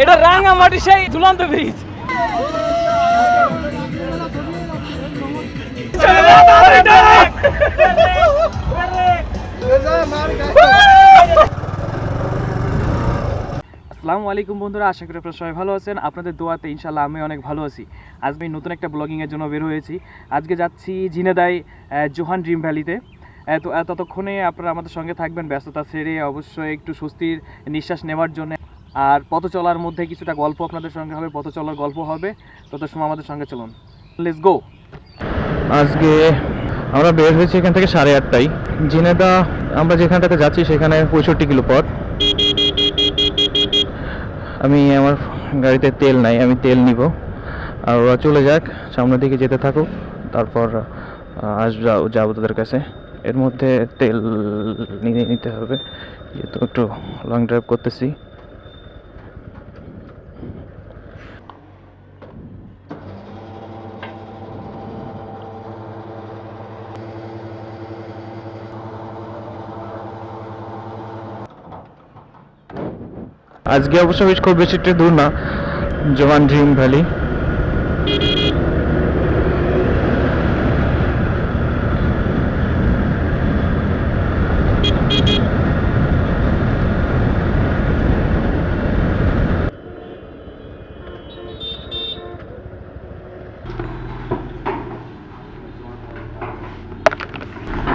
এটা রাঙামাটি সেই ঝুলন্ত ব্রিজ। আসসালামু আলাইকুম বন্ধুরা, আশা করি আপনারা সবাই ভালো আছেন। আপনাদের দোয়াতে ইনশাল্লাহ আমি অনেক ভালো আছি। আজ আমি নতুন একটা ব্লগিংয়ের জন্য বের হয়েছি। আজকে যাচ্ছি ঝিনেদাই জোহান ড্রিম ভ্যালিতে। তো ততক্ষণে আপনারা আমাদের সঙ্গে থাকবেন, ব্যস্ততা ছেড়ে অবশ্যই একটু স্বস্তির নিঃশ্বাস নেওয়ার জন্য। আর পথ চলার মধ্যে কিছুটা গল্প আপনাদের সঙ্গে হবে, পথ চলার গল্প হবে। তত সময় আমাদের সঙ্গে চলুন, লেটস গো। আজকে আমরা বের হয়েছি এখান থেকে 8:30টায়। ঝিনেদা আমরা যেখানটাতে যাচ্ছি সেখানে 65 কিলো পথ। আমি আমার গাড়িতে তেল নাই, আমি তেল নিব। আর ওরা চলে যাক, সামনের দিকে যেতে থাকুক, তারপর যাবো তাদের কাছে। এর মধ্যে তেল নিয়ে নিতে হবে, যেহেতু একটু লং ড্রাইভ করতেছি। আজকে অবশ্য খুব বেশি একটা দূর না, জোহান ড্রিম ভ্যালি।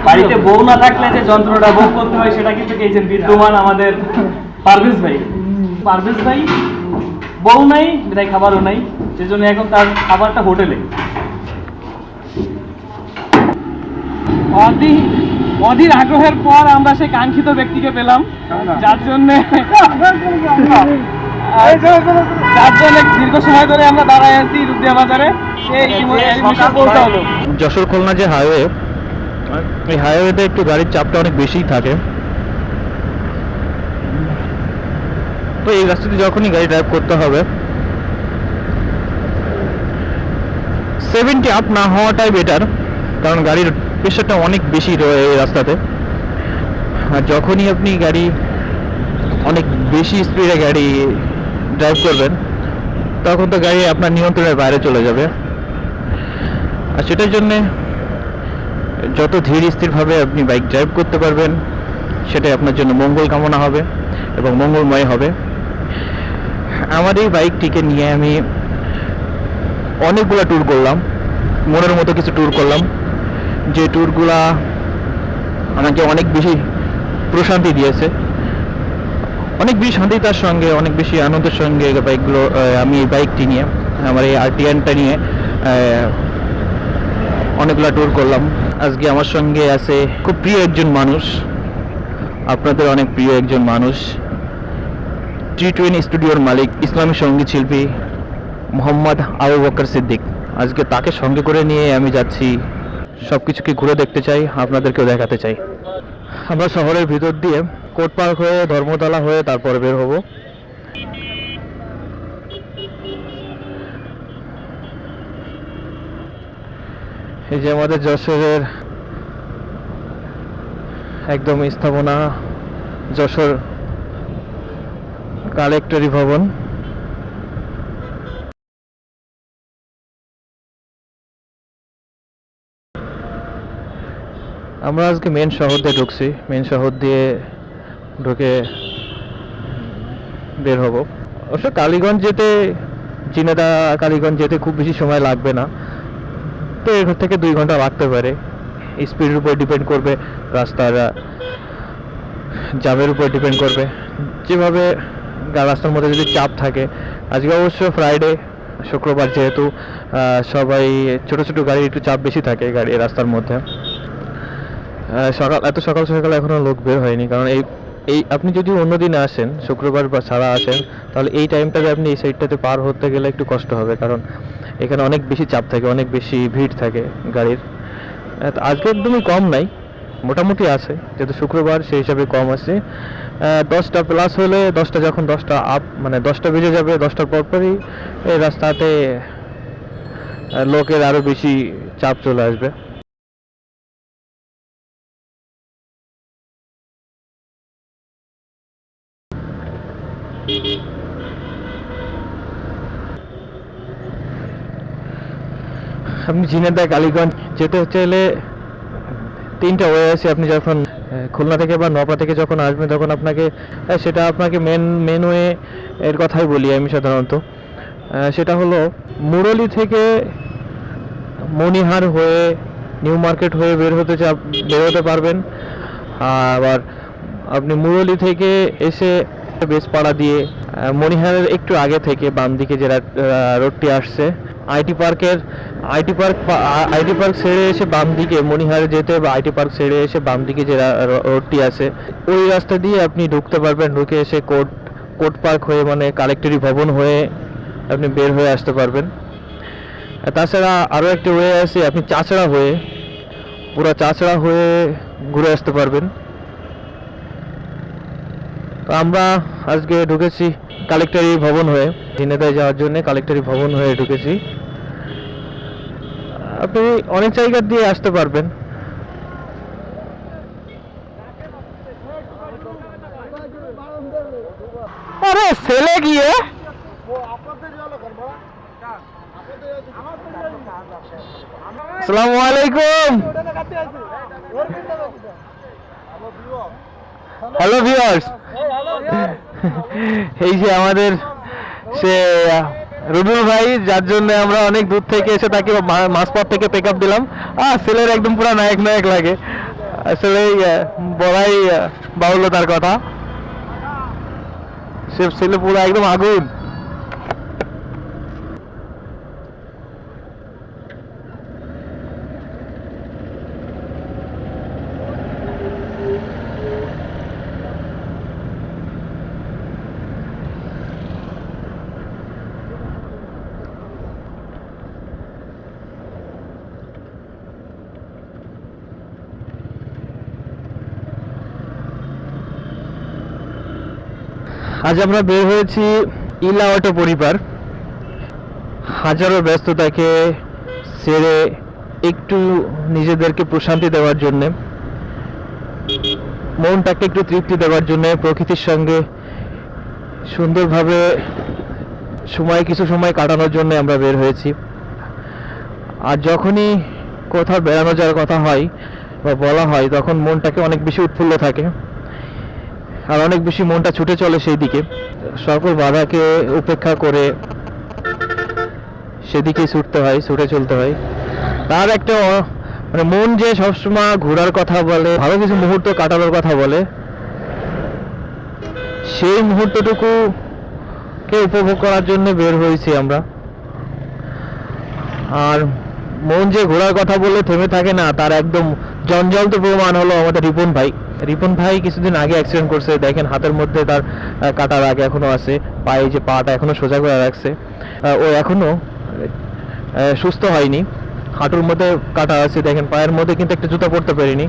বাড়িতে বউ না থাকলে যে যন্ত্রটা ভোগ করতে হয় সেটা কিন্তু গেছেন বিদ্যমান আমাদের পারভেজ ভাই। পারভেজ ভাই বউ নাই, তাই খাবারও নাই, সেজন্য এখন তার খাবারটা হোটেলে। অধীর আগ্রহের পর আমরা সেই কাঙ্ক্ষিত ব্যক্তিকে পেলাম, যার জন্য দীর্ঘ সময় ধরে আমরা দাঁড়ায় আছি রুদিয়া বাজারে। যশোর খুলনা যে হাইওয়ে, এই হাইওয়েতে একটু গাড়ির চাপটা অনেক বেশিই থাকে। তো এই রাস্তাতে যখনই গাড়ি ড্রাইভ করতে হবে 70 আপ না হওয়াটাই বেটার, কারণ গাড়ির প্রেশারটা অনেক বেশি রয়ে এই রাস্তাতে। আর যখনই আপনি গাড়ি অনেক বেশি স্পিডে গাড়ি ড্রাইভ করবেন তখন তো গাড়ি আপনার নিয়ন্ত্রণের বাইরে চলে যাবে। আর সেটার জন্যে যত ধীর স্থিরভাবে আপনি বাইক ড্রাইভ করতে পারবেন সেটাই আপনার জন্য মঙ্গল কামনা হবে এবং মঙ্গলময় হবে। আমার এই বাইকটিকে নিয়ে আমি অনেকগুলো ট্যুর করলাম, মনের মতো কিছু ট্যুর করলাম, যে ট্যুরগুলা আমাকে অনেক বেশি প্রশান্তি দিয়েছে, অনেক বেশি শান্তিতার সঙ্গে, অনেক বেশি আনন্দের সঙ্গে বাইকগুলো আমি এই বাইকটি নিয়ে, আমার এই আরটিআরটা নিয়ে অনেকগুলো ট্যুর করলাম। আজকে আমার সঙ্গে আছে খুব প্রিয় একজন মানুষ, আপনাদের অনেক প্রিয় একজন মানুষ, T20 স্টুডিওর মালিক, ইসলামী সঙ্গীত শিল্পী মোহাম্মদ আবু বকর সিদ্দিক। আজকে তাকে সঙ্গে করে নিয়ে আমি যাচ্ছি, সব কিছুকে ঘুরে দেখতে চাই, আপনাদেরকেও দেখাতে চাই। আমরা শহরের ভিতর দিয়ে কোর্ট পার্ক হয়ে ধর্মতলা হয়ে তারপরে বের হব। এই যে আমাদের যশোরের একদম স্থাপনা, যশোর কালেক্টরি ভবন। আমরা আজকে মেন শহর দিয়ে ঢুকছি, মেন শহর দিয়ে ঢুকে বের হব। অবশ্য কালীগঞ্জ যেতে, ঝিনেদা কালীগঞ্জ যেতে খুব বেশি সময় লাগবে না, তো এর থেকে 2 ঘন্টা লাগতে পারে। স্পিডের উপর ডিপেন্ড করবে, রাস্তার জ্যামের উপর ডিপেন্ড করবে, যেভাবে রাস্তার মধ্যে যদি চাপ থাকে। আজকে অবশ্য ফ্রাইডে, শুক্রবার, যেহেতু সবাই ছোট ছোট গাড়ির একটু চাপ বেশি থাকে গাড়ি রাস্তার মধ্যে। এত সকাল সকাল এখনো লোক বের হয়নি, কারণ এই এই আপনি যদি অন্য দিনে আসেন, শুক্রবার বা ছাড়া আসেন, তাহলে এই টাইমটাতে আপনি এই সাইডটাতে পার হতে গেলে একটু কষ্ট হবে, কারণ এখানে অনেক বেশি চাপ থাকে, অনেক বেশি ভিড় থাকে গাড়ির। আজকে একদমই কম নাই, মোটামুটি আছে, যেহেতু শুক্রবার সেই হিসাবে কম আছে। 10টা প্লাস হলে, 10টা যখন 10টা আপ মানে 10টা বেজে যাবে, 10টার পরপরই এই রাস্তাতে লোকের আরও বেশি চাপ চলে আসবে। আপনি ঝিনাইদহ কালীগঞ্জ যেতে চাইলে তিনটা ওয়ে আছে। আপনি যখন খুলনা থেকে বা নওপাড়া থেকে যখন আসবেন তখন আপনাকে সেটা আপনাকে মেন ওয়ে এর কথাই বলি আমি সাধারণত। সেটা হলো মুরলী থেকে মণিহার হয়ে নিউ মার্কেট হয়ে বের হতে পারবেন। আবার আপনি মুরলী থেকে এসে বেসপাড়া দিয়ে মণিহারের একটু আগে থেকে বাম দিকে যে রোডটি আসছে আইটি পার্ক ছেড়ে এসে বাম দিকে মণিহারে যেতে, বা আইটি পার্ক ছেড়ে এসে বাম দিকে যে রোডটি আছে ওই রাস্তা দিয়ে আপনি ঢুকতে পারবেন। ঢুকে এসে কোর্ট পার্ক হয়ে মানে কালেক্টরি ভবন হয়ে আপনি বের হয়ে আসতে পারবেন। তাছাড়া আরও একটা ওয়ে আছে, আপনি পুরো চাচড়া হয়ে ঘুরে আসতে পারবেন। তো আমরা আজকে ঢুকেছি কালেক্টরি ভবন হয়ে, ঝিনাইদহ যাওয়ার জন্য কালেক্টরি ভবন হয়ে ঢুকেছি। আপনি অনেক জায়গা দিয়ে আসতে পারবেন। আরে ছেলে গিয়ে আসসালামু আলাইকুম। হ্যালো ভিউয়ার্স, এই যে আমাদের সে রুবেল ভাই, যার জন্য আমরা অনেক দূর থেকে এসে তাকে মাঝপথ থেকে পিক আপ দিলাম। ছেলের একদম পুরো নায়ক লাগে আসলে, বড়াই বাউল্য তার কথা। সে ছেলে পুরো একদম আগুন। আজ আমরা বের হয়েছি ইলা অটো পরিবার। হাজারো ব্যস্ততাকে ছেড়ে একটু নিজেদেরকে প্রশান্তি দেওয়ার জন্য, মনটাকে একটু তৃপ্তি দেওয়ার জন্য, প্রকৃতির সঙ্গে সুন্দরভাবে কিছু সময় কাটানোর জন্য আমরা বের হয়েছি। আর যখনই কোথাও বেড়ানো যাওয়ার কথা হয় বা বলা হয় তখন মনটাকে অনেক বেশি উৎফুল্ল থাকে, আর অনেক বেশি মনটা ছুটে চলে সেই দিকে। সকল বাধাকে উপেক্ষা করে সেদিকেই ছুটে চলতে হয়। তার একটা মানে মন যে সবসময় ঘোরার কথা বলে, ভালো কিছু মুহূর্ত কাটানোর কথা বলে, সেই মুহূর্তটুকুকে উপভোগ করার জন্য বের হয়েছি আমরা। আর মন যে ঘোরার কথা বলে থেমে থাকে না, তার একদম জঞ্জালত প্রমাণ হলো আমাদের রিপন ভাই কিছুদিন আগে অ্যাক্সিডেন্ট করছে। দেখেন হাতের মধ্যে তার কাটা দাগ এখনো আছে, পায়ে যে পাটা এখনো সোজা করে রাখছে। ও এখনো সুস্থ হয়নি, হাঁটুর মধ্যে কাটা আছে। দেখেন পায়ের মধ্যে কিন্তু একটা জুতা পরতে পারিনি,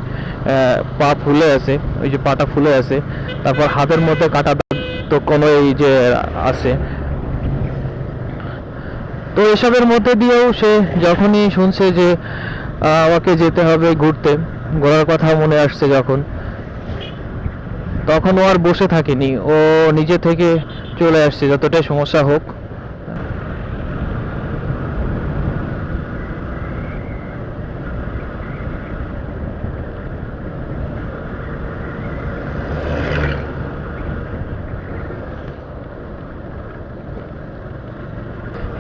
পা ফুলে আছে, ওই যে পাটা ফুলে আছে। তারপর হাতের মধ্যে কাটা দাগ তো কোনো এই যে আছে। তো এসবের মধ্যে দিয়েও সে যখনই শুনছে যে আমাকে যেতে হবে ঘোরার কথা মনে আসছে তখন ও আর বসে থাকেনি, ও নিজে থেকে চলে আসছে যতটাই সমস্যা হোক।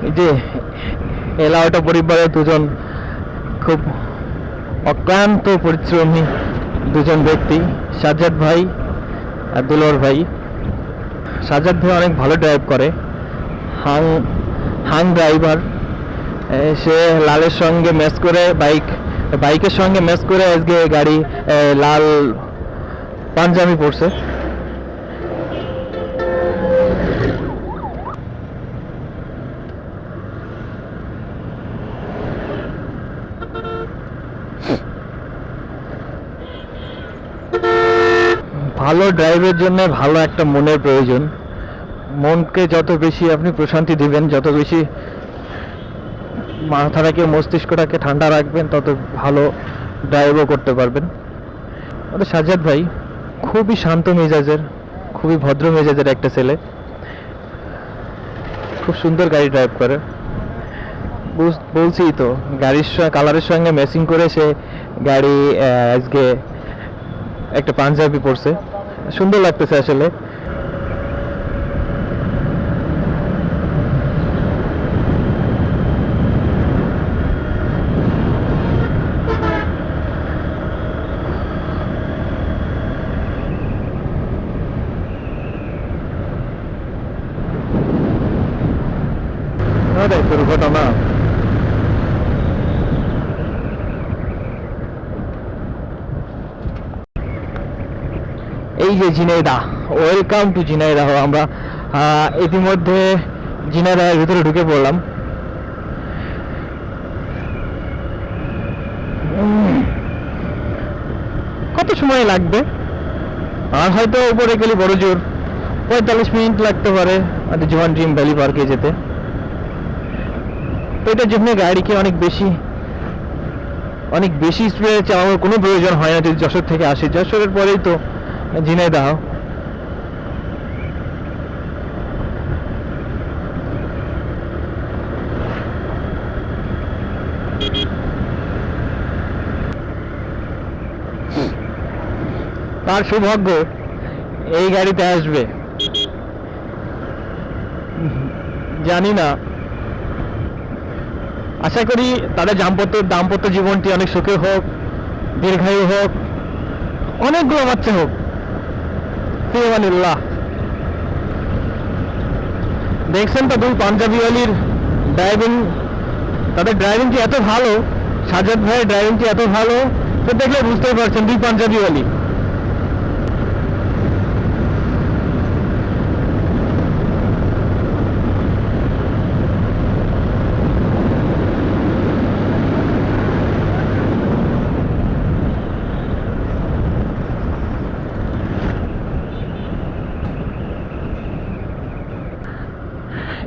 এই যে এলাকাটা পরিবারের দুজন খুব অক্লান্ত পরিশ্রমী দুজন ব্যক্তি, সাজ্জাদ ভাই আর দুলার ভাই। সাজ্জাদ ভাই অনেক ভালো ড্রাইভ করে, হাং ড্রাইভার। সে লালের সঙ্গে ম্যাচ করে বাইকের সঙ্গে ম্যাচ করে আজকে গাড়ি লাল পাঞ্জাবি পরছে। ভালো ড্রাইভের জন্য ভালো একটা মনের প্রয়োজন। মনকে যত বেশি আপনি প্রশান্তি দিবেন, যত বেশি মাথাটাকে মস্তিষ্কটাকে ঠান্ডা রাখবেন, তত ভালো ড্রাইভও করতে পারবেন। আমাদের সাজ্জাদ ভাই খুবই শান্ত মেজাজের, খুবই ভদ্র মেজাজের একটা ছেলে। খুব সুন্দর গাড়ি ড্রাইভ করে। বলছি তো, গাড়ির কালারের সঙ্গে ম্যাচিং করে সে গাড়ি আজকে একটা পাঞ্জাবি পরছে, সুন্দর লাগতেছে আসলে। দুর্ঘটনা। এই যে ঝিনাইদহ, ওয়েলকাম টু ঝিনাইদহ। আমরা ইতিমধ্যে ঝিনাইদহের ভিতরে ঢুকে পড়লাম। কত সময় লাগবে? আর হয়তো উপরে গেলে বড় জোর 45 মিনিট লাগতে পারে আমাদের জোহান ড্রিম ভ্যালি পার্কে যেতে। তো এটার জন্য গাড়িকে অনেক বেশি স্পিডে চালানোর কোনো প্রয়োজন হয় না। যদি যশোর থেকে আসে, যশোরের পরেই তো ঝিনাইদহ। তার সৌভাগ্য এই গাড়িতে আসবে। জানি না, আশা করি তাদের দাম্পত্য জীবনটি অনেক সুখের হোক, দীর্ঘায়ু হোক, অনেকগুলো বাচ্চা হোক। ফিয়ামানিল্লাহ। দেখছেন তো দুই পাঞ্জাবিওয়ালির ড্রাইভিং, তাদের ড্রাইভিংটি এত ভালো, সাজাদ ভাইয়ের ড্রাইভিংটি এত ভালো, তো দেখলে বুঝতেই পারছেন দুই পাঞ্জাবিওয়ালি।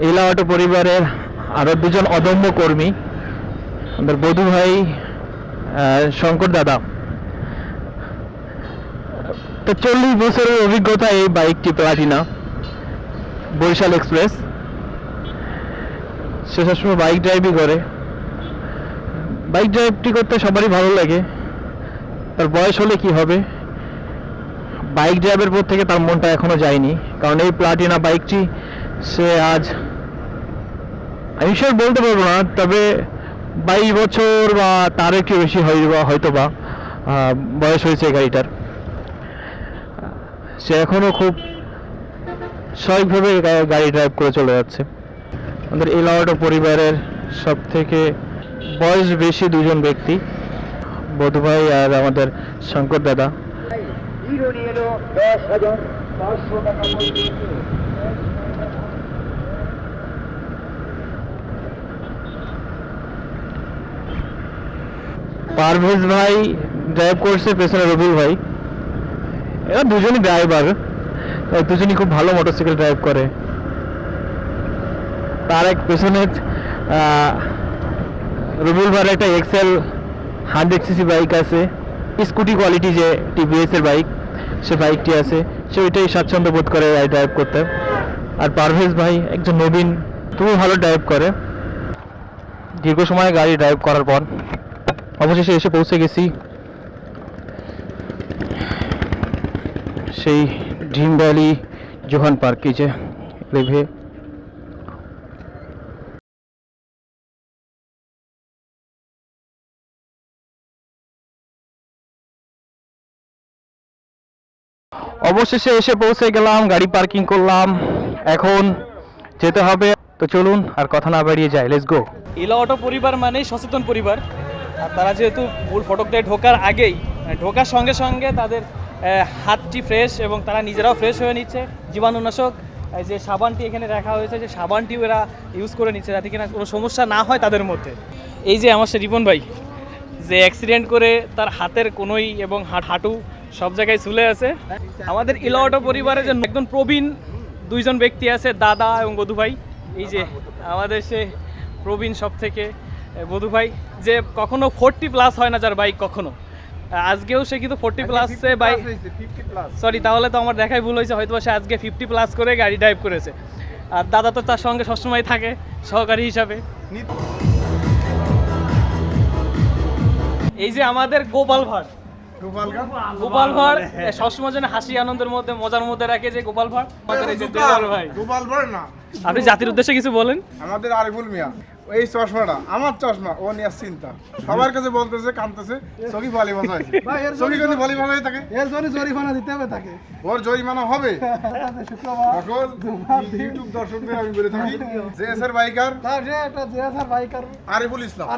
ইলা অটো পরিবারের আরো দুজন অদম্য কর্মী, আমাদের বধু ভাই, শঙ্কর দাদা। তো 40 বছরের অভিজ্ঞতা এই বাইকটি, প্লাটিনা বরিশাল এক্সপ্রেস। সে সবসময় বাইক ড্রাইভই করে। বাইক ড্রাইভটি করতে সবারই ভালো লাগে। তার বয়স হলে কি হবে, বাইক ড্রাইভের পর থেকে তার মনটা এখনো যায়নি। কারণ এই প্লাটিনা বাইকটি সে আজ, আমি শিওর বলতে পারবো না, তবে 22 বছর বা তার একটু বেশি হয়তো বা বয়স হয়েছে এই গাড়িটার। সে এখনো খুব স্বাভাবিকভাবে গাড়ি ড্রাইভ করে চলে যাচ্ছে। আমাদের ইলা অটো পরিবারের সব থেকে বয়স বেশি দুজন ব্যক্তি, বধু ভাই আর আমাদের শঙ্কর দাদা। পারভেজ ভাই ড্রাইভ করছে, পেছনে রবিউল ভাই। এরা দুজনই ড্রাইভার, দুজনই খুব ভালো মোটরসাইকেল ড্রাইভ করে। তার এক পেছনে রবিউল ভাইয়ের একটা এক্সেল 100cc বাইক আছে, স্কুটি কোয়ালিটি যে টিভিএস এর বাইক, সে বাইকটি আছে, সে ওইটাই স্বাচ্ছন্দ্য বোধ করে ড্রাইভ করতে। আর পারভেজ ভাই একজন নবীন, খুবই ভালো ড্রাইভ করে। দীর্ঘ সময় গাড়ি ড্রাইভ করার পর অবশেষে এসে পৌঁছে গেছি সেই ড্রিম ভ্যালি জোহান পার্ক, যে লেভে। অবশেষে এসে পৌঁছে গেলাম, গাড়ি পার্কিং করলাম, এখন যেতে হবে। তো চলুন আর কথা না বাড়িয়ে যাই, লেটস গো। ইলা অটো পরিবার মানেই সচেতন পরিবার। আর তারা যেহেতু মূল ফটক দিয়ে ঢোকার আগেই, ঢোকার সঙ্গে সঙ্গে তাদের হাতটি ফ্রেশ এবং তারা নিজেরাও ফ্রেশ হয়ে নিচ্ছে। জীবাণুনাশক যে সাবানটি এখানে রাখা হয়েছে, যে সাবানটিও এরা ইউজ করে নিচ্ছে যাতে কিনা কোনো সমস্যা না হয় তাদের মধ্যে। এই যে আমার সে রিপন ভাই, যে অ্যাক্সিডেন্ট করে তার হাতের কোনোই এবং হাঁটু সব জায়গায় ঝুলে আছে। আমাদের ইলা অটো পরিবারে যে একজন প্রবীণ দুইজন ব্যক্তি আছে, দাদা এবং বধু ভাই। এই যে আমাদের সে প্রবীণ সব থেকে বধু ভাই, যে কখনো 40+ হয় না যার বাইক কখনো। আজকেও সে কিন্তু 40+ বাইক, সরি তাহলে তো আমার দেখাই ভুল হয়েছে, হয়তো সে আজকে 50+ করে গাড়ি ড্রাইভ করেছে। আর দাদা তো তার সঙ্গে সবসময় থাকে সহকারী হিসাবে। এই যে আমাদের গোপাল ভাঁড়, গোপাল ভাঁড় সবসময় যেন হাসি আনন্দের মধ্যে মজার মধ্যে রাখে, যে গোপাল ভাঁড় আমাদের এই যে দেওয়াল ভাই। গোপাল ভাঁড় না, আপনি জাতির উদ্দেশ্যে কিছু বলেন। আমাদের আরিফুল মিয়া, এই চশমাটা আমার চশমা, ও নিয়ে চিন্তা সবার কাছে বলতেছে, কাঁদতেছে, চকি ভলি ভাষায় চকি কিন্তু ভলি ভাষায় থাকে, এর জন্য জরিমানা দিতে হবে তাকে। ওর জরিমানা হবে। শুক্রবার সকল ইউটিউব দর্শকদের আমি বলে থাকি, জেএসআর বাইকার তার যে একটা জেএসআর বাইকার আরিফুল ইসলাম।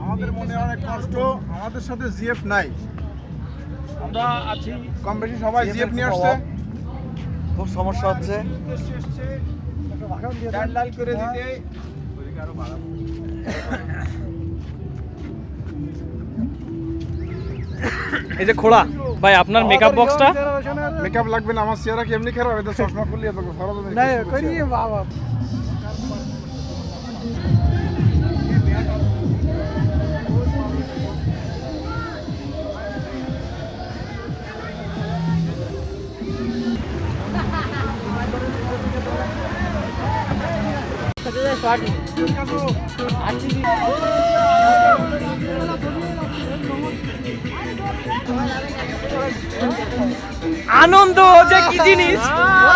আমাদের মনে অনেক কষ্ট, আমাদের সাথে জিএফ নাই, আমরা আছি কম বেশি সবাই জিএফ নিয়ে আসছে, খুব সমস্যা হচ্ছে লাল করে দিতে। এই যে খোড়া ভাই, আপনার মেকআপ বক্সটা। মেকআপ লাগবে না, আমার চেহারা কেমনি খারাপ, এটা চশমা খুললে এত সরজমিন না করি বাবা। আনন্দ যে কি জিনিস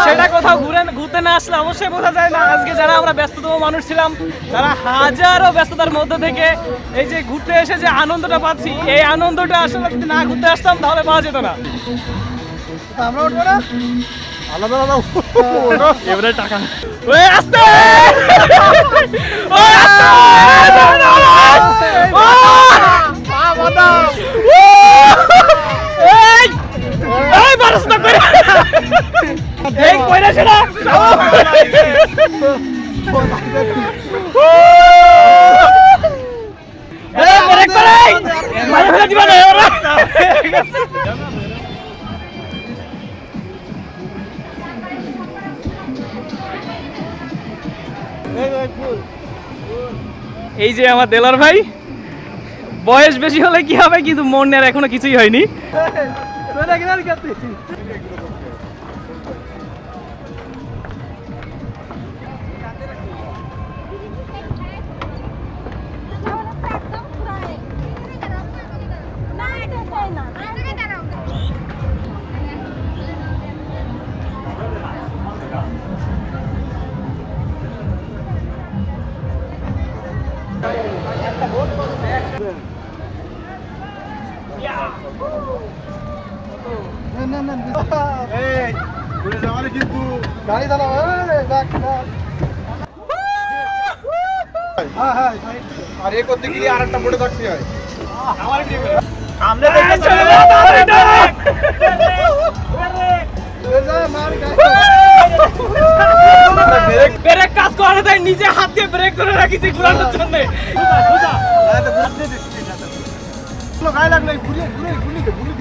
সেটা কোথাও ঘুরতে না আসলে অবশ্যই বোঝা যায় না। আজকে যারা আমরা ব্যস্ততম মানুষ ছিলাম, তারা হাজারো ব্যস্ততার মধ্যে থেকে এই যে ঘুরতে এসে যে আনন্দটা পাচ্ছি, এই আনন্দটা আসলে যদি না ঘুরতে আসতাম তাহলে পাওয়া যেত না। আমরা উঠবো না, আলাদা আলাদা এবারে টাকা ওই আস্তে ওই আস্তে এই এই বারস না করে এই কইরা সেটা এই ব্রেক করে মারা ফেলে দিবা না ওরা। এই যে আমার দেলার ভাই, বয়স বেশি হলে কি হবে, কিন্তু মনের এখনো কিছুই হয়নি। এই ঘুরে যাওয়ালে কিন্তু গাড়ি চালাবো। হ্যাঁ হ্যাঁ আর এ করতে গিয়ে আর একটা পড়ে থাকতে হয়। ব্রেক কাজ করে তাই নিজে হাত দিয়ে ব্রেক ধরে রাখিছি ঘুরানোর জন্য। গায়ে লাগলে ঘুরিয়ে ঘুরিয়ে ঘুরিয়ে ঘুরিয়ে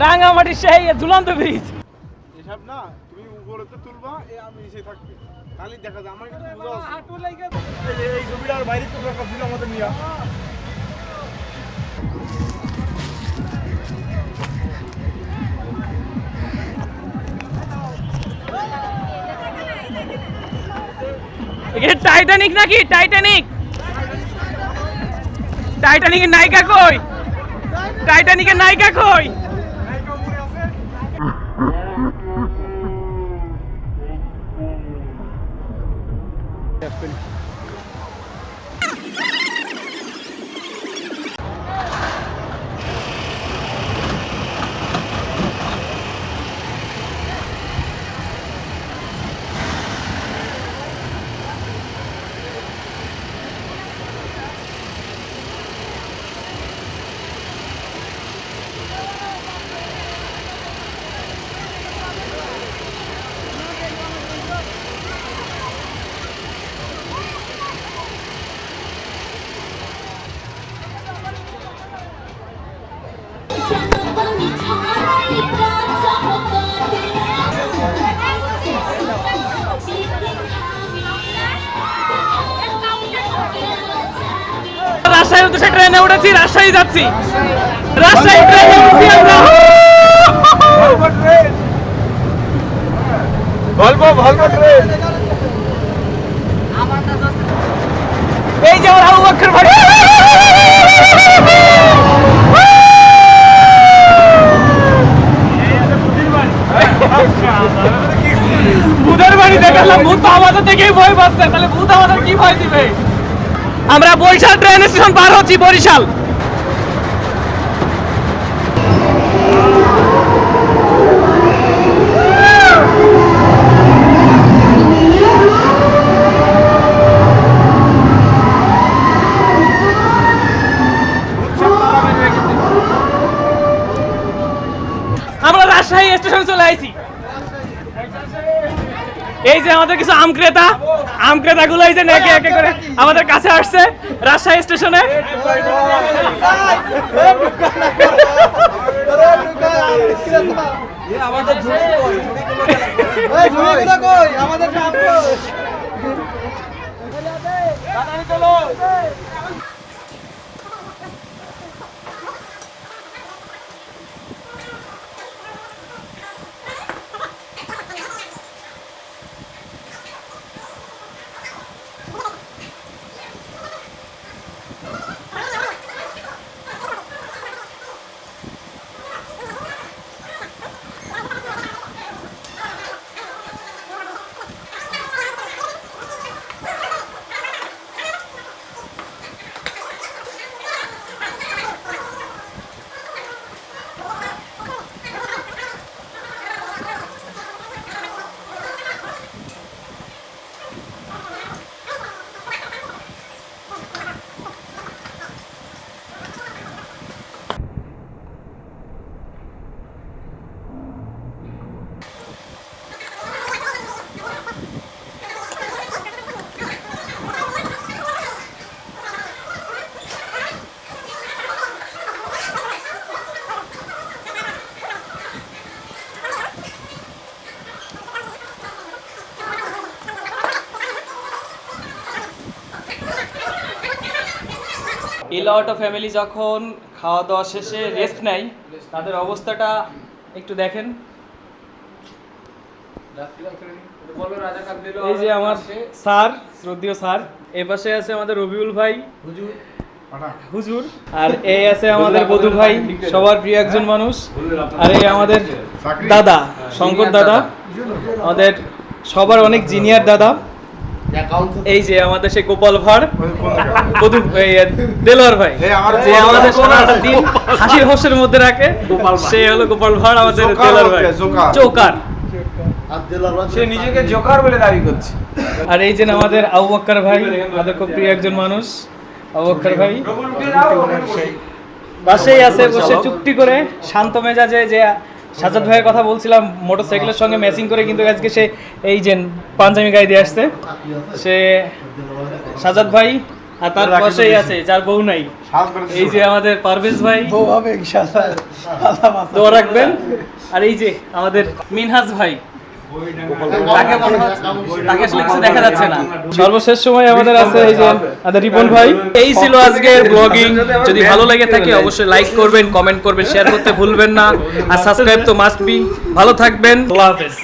রাঙামাটির সেই ঝুলন্ত ব্রিজ। এসব না, তুমি উপরেতে তুলবা, এ আমি নিচে থাকবে, তাহলে দেখা যায়। আমার কিন্তু বুঝা আছে এই ছবিটার বাইরে তো একটা ছিল আমাদের নিয়া। এখানে টাইটানিক নাকি? টাইটানিক, টাইটানিকের নায়িকা কই? টাইটানিকের নায়িকা কই? রাজশাহীর উদ্দেশ্যে ট্রেনে উঠেছি, রাজশাহী যাচ্ছি। রাজশাহী ট্রেনে উঠছি আমরা। Volvo train. এই যে আমার আবু বকর ভাই। ভূতের বাড়ি দেখালাম, ভূত তো আমাদের থেকেই ভয় পাচ্ছে, তাহলে ভূত আমাদের কি ভয় দিবে? আমরা বরিশাল ট্রেন স্টেশন পার হচ্ছি, বরিশাল। আমরা রাজশাহী স্টেশন চলে আইছি। এই যে আমাদের কিছু আম ক্রেতা গুলো এই যে একে একে করে আমাদের কাছে আসছে রাজশাহী স্টেশনে। আমাদের ইলা অটো ফ্যামিলি যখন খাওয়া দাওয়া শেষে রেস্ট নেয়, তাদের অবস্থাটা একটু দেখেন। এই যে আমার স্যার, শ্রদ্ধেয় স্যার, এই পাশে আছে আমাদের রবিউল ভাই হুজুর, আর এই আছে আমাদের বদু ভাই, সবার প্রিয় একজন মানুষ, আর এই আমাদের দাদা শঙ্কর দাদা, আমাদের সবার অনেক জিনিয়ার দাদা। এই যে আমাদের সেই গোপাল ভাড় বধু দেলোয়ার ভাই, যে আমাদের সারাটা দিন হাসির হর্ষের মধ্যে রাখে, সে হলো গোপাল ভাড়, আমাদের দেলোয়ার ভাই জোকার। সে নিজেকে জোকার বলে দাবি করছে। আর এই যে আমাদের আবু বকর ভাই, আমাদের খুব প্রিয় একজন মানুষ, আবু বকর ভাই বাসেই আছে বসে চুক্তি করে শান্ত মেজাজে। যে সাজাদ ভাইয়ের কথা বলছিলাম, মোটরসাইকেলের সঙ্গে ম্যাচিং করে কিন্তু আজকে সে এই যে পাঞ্জাবি গায়ে দিয়ে আসছে, সে সাজাদ ভাই। আর তার পাশেই আছে যার বউ নাই, এই যে আমাদের পারভেজ ভাই, বউ হবে ইনশাআল্লাহ, দোয়া রাখবেন। আর এই যে আমাদের মিনহাজ ভাই, তাকে আসলে কিছু দেখা যাচ্ছে না। সর্বশেষ সময় আমাদের আছে এই যে আমাদের রিপন ভাই। এই ছিল আজকের ব্লগিং। যদি ভালো লেগে থাকে অবশ্যই লাইক করবেন, কমেন্ট করবেন, শেয়ার করতে ভুলবেন না, আর সাবস্ক্রাইব তো মাস্ট বি। ভালো থাকবেন, আল্লাহ হাফেজ।